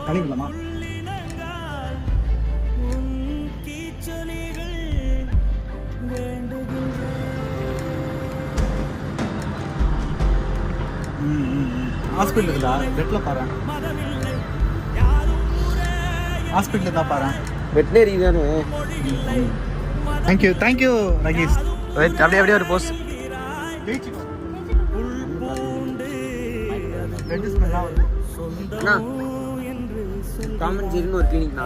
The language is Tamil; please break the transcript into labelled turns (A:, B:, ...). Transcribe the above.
A: கழிவுலமா ஹாஸ்பிட்டல் இருக்குதா? பெட்டில் பாரு. ஹாஸ்பிட்டல் தான் பாரு.
B: வெட்டினரி தானே.
A: தேங்க்யூ ரகீஷ்.
B: அப்படியே ஒரு போஸ். டாம் அண்ட் ஜெரின்னு ஒரு கிளினிக்னா.